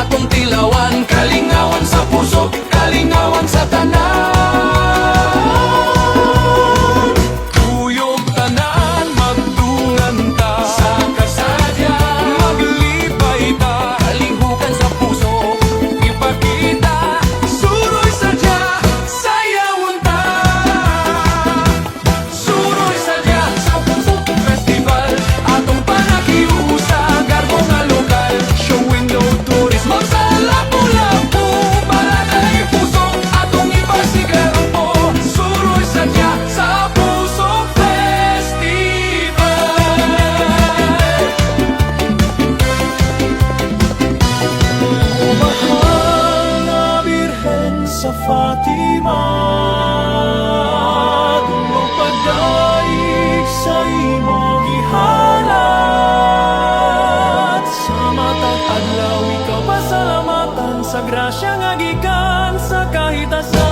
atong tilawan. Kalingawan sa puso, kalingawan sa tanan. Tuyog tanan, magtungan ta sa kasadya. Maglibay ta, kalihukan sa puso, ipakita. Suroy sadya, sayawon ta. Suroy sadya sa puso festival. Atong panakiusa, garbo nga lokal. Showing no tourism sa lapu-lapu. Para kay puso, atong ipasigar po. Suroy sadya sa puso festival. O mahal na Birhen sa Fatima, dungog pagdaig sa imong gihalat. Sa matag adlaw ikaw pasalamatan sa grasya nga gikan sa kahitasan.